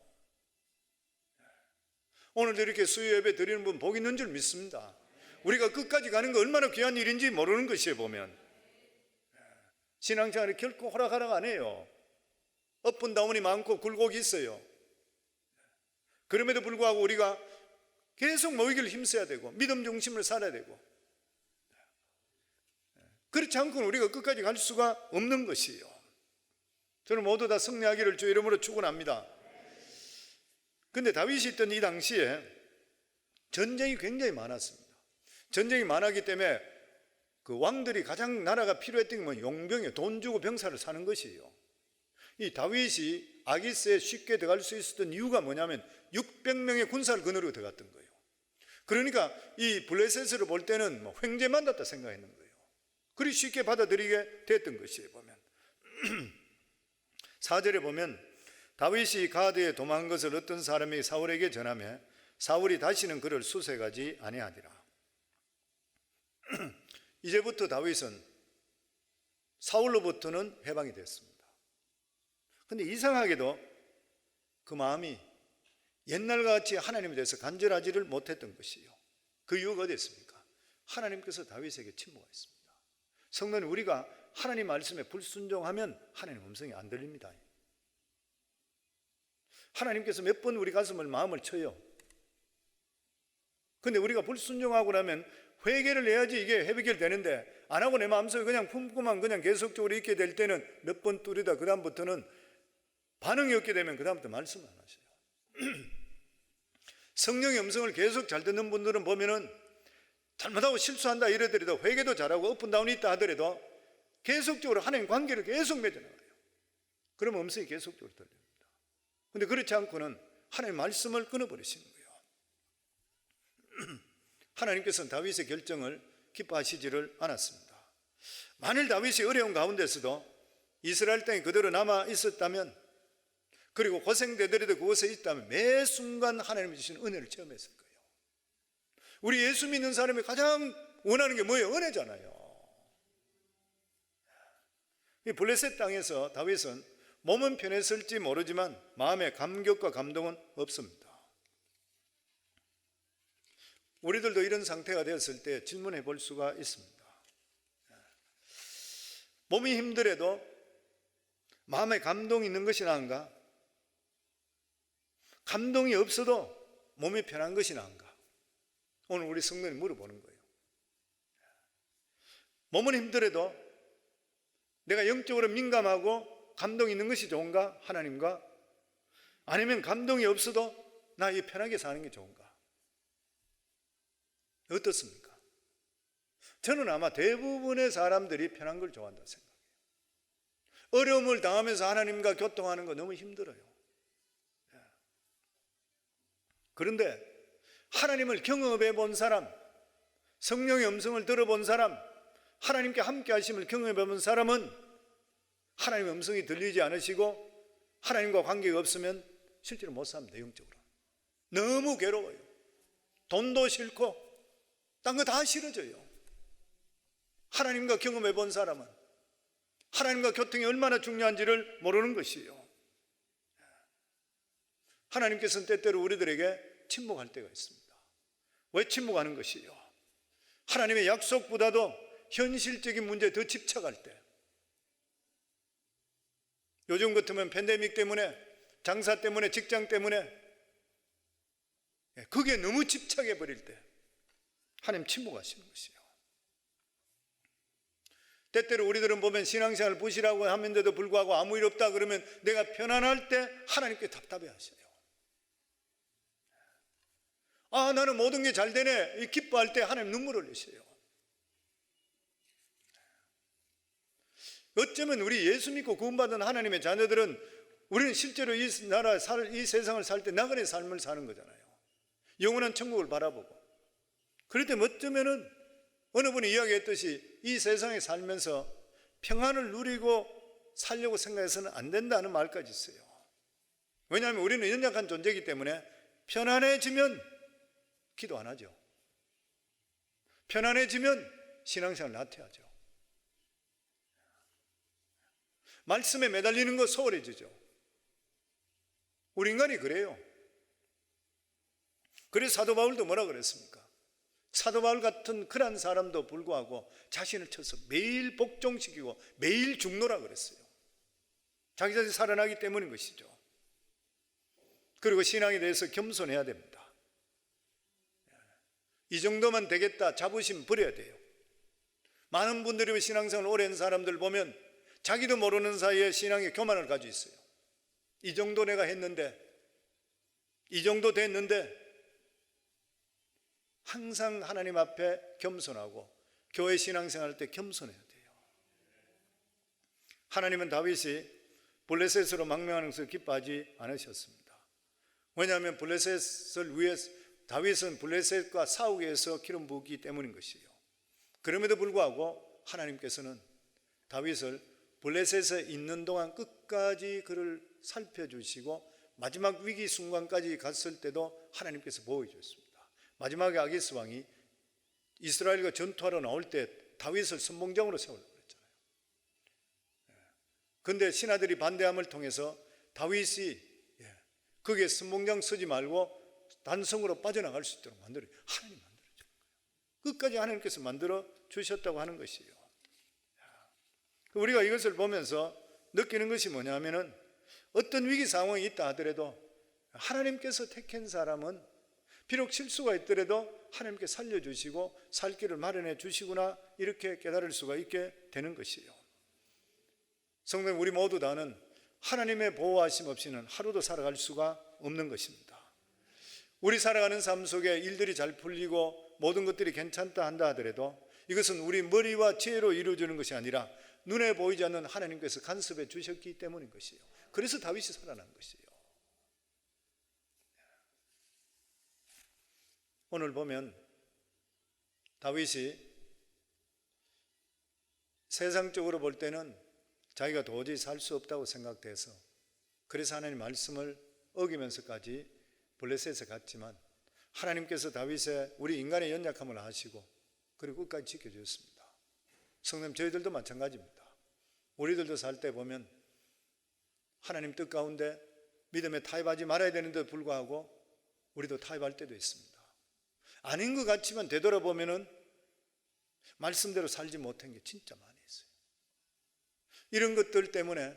오늘도 이렇게 수요 예배 드리는 분 복 있는 줄 믿습니다. 우리가 끝까지 가는 거 얼마나 귀한 일인지 모르는 것이에요. 보면 신앙생활이 결코 호락호락 안 해요. 업은 다운이 많고 굴곡이 있어요. 그럼에도 불구하고 우리가 계속 모이기를 힘써야 되고 믿음 중심을 살아야 되고 그렇지 않고는 우리가 끝까지 갈 수가 없는 것이에요. 저는 모두 다 승리하기를 주 이름으로 축원합니다. 그런데 다윗이 있던 이 당시에 전쟁이 굉장히 많았습니다. 전쟁이 많았기 때문에 그 왕들이 가장 나라가 필요했던 게 뭐 용병이에요. 돈 주고 병사를 사는 것이에요. 이 다윗이 아기스에 쉽게 들어갈 수 있었던 이유가 뭐냐면 600명의 군사를 그늘로 들어갔던 거예요. 그러니까 이 블레셋을 볼 때는 뭐 횡재만 닿다 생각했는 거예요. 그리 쉽게 받아들이게 됐던 것이에요. 보면 4절에 보면 다윗이 가드에 도망한 것을 어떤 사람이 사울에게 전하며 사울이 다시는 그를 수색하지 아니하니라. 이제부터 다윗은 사울로부터는 해방이 됐습니다. 그런데 이상하게도 그 마음이 옛날과 같이 하나님에 대해서 간절하지를 못했던 것이에요. 그 이유가 어디 있습니까? 하나님께서 다윗에게 침묵하셨습니다. 성도는 우리가 하나님 말씀에 불순종하면 하나님 음성이 안 들립니다. 하나님께서 몇 번 우리 가슴을 마음을 쳐요. 근데 우리가 불순종하고 나면 회개를 해야지 이게 해결되는데, 안 하고 내 마음속에 그냥 품고만 그냥 계속적으로 있게 될 때는 몇 번 뚫리다 그 다음부터는 반응이 없게 되면 그 다음부터 말씀을 안 하셔요. 성령의 음성을 계속 잘 듣는 분들은 보면은 잘못하고 실수한다 이러더라도 회개도 잘하고 업앤다운이 있다 하더라도 계속적으로 하나님 관계를 계속 맺어나가요. 그러면 음성이 계속적으로 들립니다. 근데 그렇지 않고는 하나님 말씀을 끊어버리시는 거예요. 하나님께서는 다윗의 결정을 기뻐하시지를 않았습니다. 만일 다윗이 어려운 가운데서도 이스라엘 땅에 그대로 남아 있었다면, 그리고 고생되더라도 그곳에 있다면 매 순간 하나님이 주시는 은혜를 체험했을 거예요. 우리 예수 믿는 사람이 가장 원하는 게 뭐예요? 은혜잖아요. 이 블레셋 땅에서 다윗은 몸은 편했을지 모르지만 마음의 감격과 감동은 없습니다. 우리들도 이런 상태가 되었을 때 질문해 볼 수가 있습니다. 몸이 힘들어도 마음에 감동이 있는 것이 나은가? 감동이 없어도 몸이 편한 것이 나은가? 오늘 우리 성도님 물어보는 거예요. 몸은 힘들어도 내가 영적으로 민감하고 감동이 있는 것이 좋은가? 하나님과? 아니면 감동이 없어도 나 이 편하게 사는 게 좋은가? 어떻습니까? 저는 아마 대부분의 사람들이 편한 걸 좋아한다 생각해요. 어려움을 당하면서 하나님과 교통하는 거 너무 힘들어요. 그런데 하나님을 경험해 본 사람, 성령의 음성을 들어본 사람, 하나님께 함께 하심을 경험해 본 사람은 하나님의 음성이 들리지 않으시고 하나님과 관계가 없으면 실제로 못 삽니다. 영적으로 너무 괴로워요. 돈도 싫고 딴 거 다 싫어져요. 하나님과 경험해 본 사람은 하나님과 교통이 얼마나 중요한지를 모르는 것이에요. 하나님께서는 때때로 우리들에게 침묵할 때가 있습니다. 왜 침묵하는 것이에요? 하나님의 약속보다도 현실적인 문제에 더 집착할 때, 요즘 같으면 팬데믹 때문에, 장사 때문에, 직장 때문에 그게 너무 집착해 버릴 때 하나님 침묵하시는 것이에요. 때때로 우리들은 보면 신앙생활 부실하고 하면서도 불구하고 아무 일 없다 그러면 내가 편안할 때 하나님께 답답해 하셔요. 아, 나는 모든 게 잘 되네 기뻐할 때 하나님 눈물 흘리셔요. 어쩌면 우리 예수 믿고 구원받은 하나님의 자녀들은 우리는 실제로 이 나라, 이 세상을 살 때 나그네 삶을 사는 거잖아요. 영원한 천국을 바라보고. 그럴 때 어쩌면은 어느 분이 이야기했듯이 이 세상에 살면서 평안을 누리고 살려고 생각해서는 안 된다는 말까지 있어요. 왜냐하면 우리는 연약한 존재이기 때문에 편안해지면 기도 안 하죠. 편안해지면 신앙생활 나태하죠. 말씀에 매달리는 거 소홀해지죠. 우리 인간이 그래요. 그래서 사도 바울도 뭐라 그랬습니까? 사도 바울 같은 그런 사람도 불구하고 자신을 쳐서 매일 복종시키고 매일 죽노라 그랬어요. 자기 자신이 살아나기 때문인 것이죠. 그리고 신앙에 대해서 겸손해야 됩니다. 이 정도만 되겠다 자부심 버려야 돼요. 많은 분들이 신앙생활 오래 한 사람들 보면 자기도 모르는 사이에 신앙의 교만을 가지고 있어요. 이 정도 내가 했는데, 이 정도 됐는데 항상 하나님 앞에 겸손하고 교회 신앙생활 할 때 겸손해야 돼요. 하나님은 다윗이 블레셋으로 망명하는 것을 기뻐하지 않으셨습니다. 왜냐하면 블레셋을 위해서 다윗은 블레셋과 싸우기 위해서 기름 부었기 때문인 것이에요. 그럼에도 불구하고 하나님께서는 다윗을 블레셋에 있는 동안 끝까지 그를 살펴주시고 마지막 위기 순간까지 갔을 때도 하나님께서 보호해주셨습니다. 마지막에 아기스 왕이 이스라엘과 전투하러 나올 때 다윗을 선봉장으로 세우려고 그랬잖아요. 그런데 신하들이 반대함을 통해서 다윗이 거기에 선봉장 서지 말고 단성으로 빠져나갈 수 있도록 하나님 만들어준 거예요. 끝까지 하나님께서 만들어 주셨다고 하는 것이에요. 우리가 이것을 보면서 느끼는 것이 뭐냐면은 어떤 위기 상황이 있다 하더라도 하나님께서 택한 사람은 비록 실수가 있더라도 하나님께 살려주시고 살 길을 마련해 주시구나, 이렇게 깨달을 수가 있게 되는 것이에요. 성도님, 우리 모두 다는 하나님의 보호하심 없이는 하루도 살아갈 수가 없는 것입니다. 우리 살아가는 삶 속에 일들이 잘 풀리고 모든 것들이 괜찮다 한다 하더라도 이것은 우리 머리와 지혜로 이루어지는 것이 아니라 눈에 보이지 않는 하나님께서 간섭해 주셨기 때문인 것이에요. 그래서 다윗이 살아난 것이에요. 오늘 보면 다윗이 세상적으로 볼 때는 자기가 도저히 살 수 없다고 생각돼서 그래서 하나님 말씀을 어기면서까지 블레셋에 갔지만 하나님께서 다윗의 우리 인간의 연약함을 아시고 그리고 끝까지 지켜주셨습니다. 성도님, 저희들도 마찬가지입니다. 우리들도 살 때 보면 하나님 뜻 가운데 믿음에 타협하지 말아야 되는데도 불구하고 우리도 타협할 때도 있습니다. 아닌 것 같지만 되돌아보면은 말씀대로 살지 못한 게 진짜 많이 있어요. 이런 것들 때문에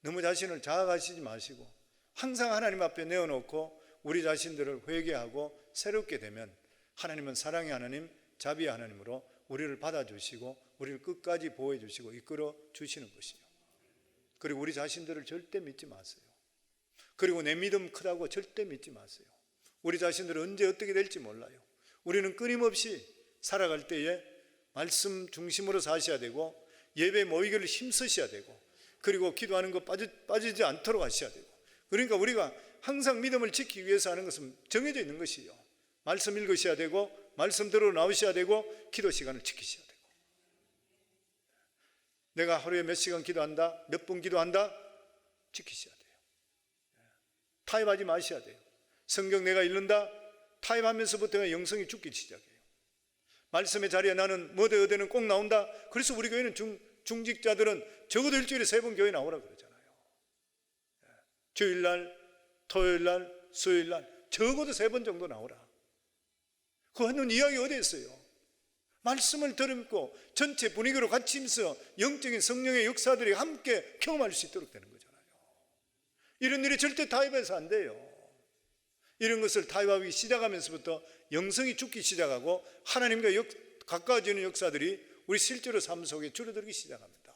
너무 자신을 자학하시지 마시고 항상 하나님 앞에 내어놓고 우리 자신들을 회개하고 새롭게 되면 하나님은 사랑의 하나님, 자비의 하나님으로 우리를 받아주시고 우리를 끝까지 보호해 주시고 이끌어 주시는 것이에요. 그리고 우리 자신들을 절대 믿지 마세요. 그리고 내 믿음 크다고 절대 믿지 마세요. 우리 자신들은 언제 어떻게 될지 몰라요. 우리는 끊임없이 살아갈 때에 말씀 중심으로 사셔야 되고 예배 모이기를 힘쓰셔야 되고 그리고 기도하는 거 빠지지 않도록 하셔야 되고, 그러니까 우리가 항상 믿음을 지키기 위해서 하는 것은 정해져 있는 것이에요. 말씀 읽으셔야 되고 말씀대로 나오셔야 되고 기도 시간을 지키셔야 되고, 내가 하루에 몇 시간 기도한다, 몇 분 기도한다, 지키셔야 돼요. 타협하지 마셔야 돼요. 성경 내가 읽는다, 타협하면서부터 영성이 죽기 시작해요. 말씀의 자리에 나는 뭐대 어대는 꼭 나온다. 그래서 우리 교회는 중직자들은 적어도 일주일에 3번 교회 나오라 그러잖아요. 주일날, 토요일날, 수요일날 적어도 3번 정도 나오라. 그 하는 이야기 어디에 있어요? 말씀을 들음고 전체 분위기로 같이 있어 영적인 성령의 역사들이 함께 경험할 수 있도록 되는 거잖아요. 이런 일이 절대 타협해서 안 돼요. 이런 것을 타협하기 시작하면서부터 영성이 죽기 시작하고 하나님과 가까워지는 역사들이 우리 실제로 삶 속에 줄어들기 시작합니다.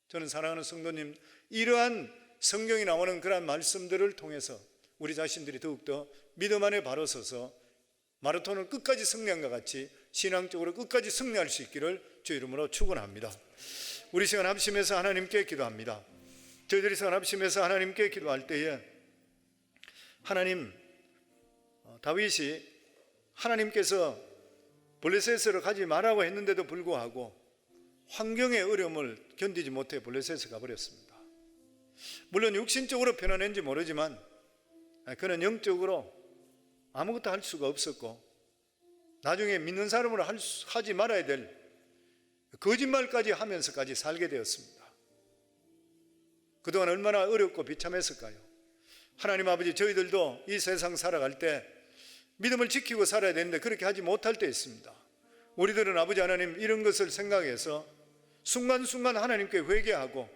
저는 사랑하는 성도님, 이러한 성경이 나오는 그러한 말씀들을 통해서 우리 자신들이 더욱더 믿음 안에 바로 서서 마라톤을 끝까지 승리한 것 같이 신앙적으로 끝까지 승리할 수 있기를 주 이름으로 축원합니다. 우리 시간 합심해서 하나님께 기도합니다. 저희들이 시간 합심해서 하나님께 기도할 때에 하나님, 다윗이 하나님께서 블레셋으로 가지 말라고 했는데도 불구하고 환경의 어려움을 견디지 못해 블레셋에 가버렸습니다. 물론 육신적으로 편안했는지 모르지만 그는 영적으로 아무것도 할 수가 없었고 나중에 믿는 사람으로 하지 말아야 될 거짓말까지 하면서까지 살게 되었습니다. 그동안 얼마나 어렵고 비참했을까요? 하나님 아버지, 저희들도 이 세상 살아갈 때 믿음을 지키고 살아야 되는데 그렇게 하지 못할 때 있습니다. 우리들은 아버지 하나님, 이런 것을 생각해서 순간순간 하나님께 회개하고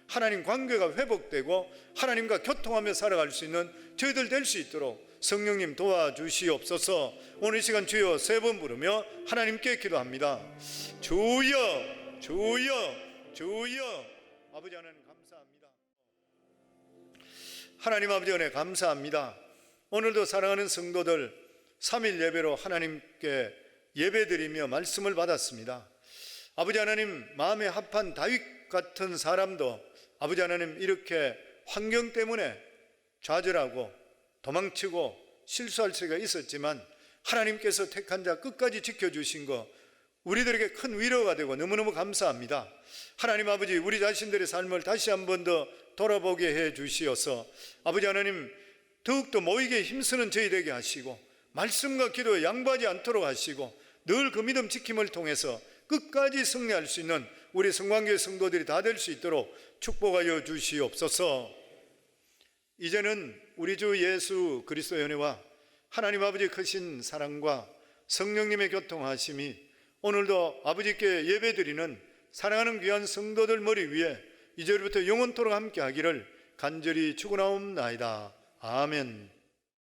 하나님 관계가 회복되고 하나님과 교통하며 살아갈 수 있는 저희들 될 수 있도록 성령님 도와주시옵소서. 오늘 이 시간 주여 3번 부르며 하나님께 기도합니다. 주여, 주여, 주여. 아버지 하나님 감사합니다. 하나님 아버지 은혜 감사합니다. 오늘도 사랑하는 성도들, 3일 예배로 하나님께 예배드리며 말씀을 받았습니다. 아버지 하나님, 마음에 합한 다윗 같은 사람도 아버지 하나님 이렇게 환경 때문에 좌절하고 도망치고 실수할 수가 있었지만 하나님께서 택한 자 끝까지 지켜주신 거 우리들에게 큰 위로가 되고 너무너무 감사합니다. 하나님 아버지, 우리 자신들의 삶을 다시 한 번 더 돌아보게 해 주시어서 아버지 하나님 더욱더 모이게 힘쓰는 저희 되게 하시고 말씀과 기도에 양보하지 않도록 하시고 늘 그 믿음 지킴을 통해서 끝까지 승리할 수 있는 우리 성광교회 성도들이 다 될 수 있도록 축복하여 주시옵소서. 이제는 우리 주 예수 그리스도의 은혜와 하나님 아버지 크신 사랑과 성령님의 교통하심이 오늘도 아버지께 예배드리는 사랑하는 귀한 성도들 머리 위에 이제부터 영원토록 함께 하기를 간절히 축원하옵나이다. 아멘.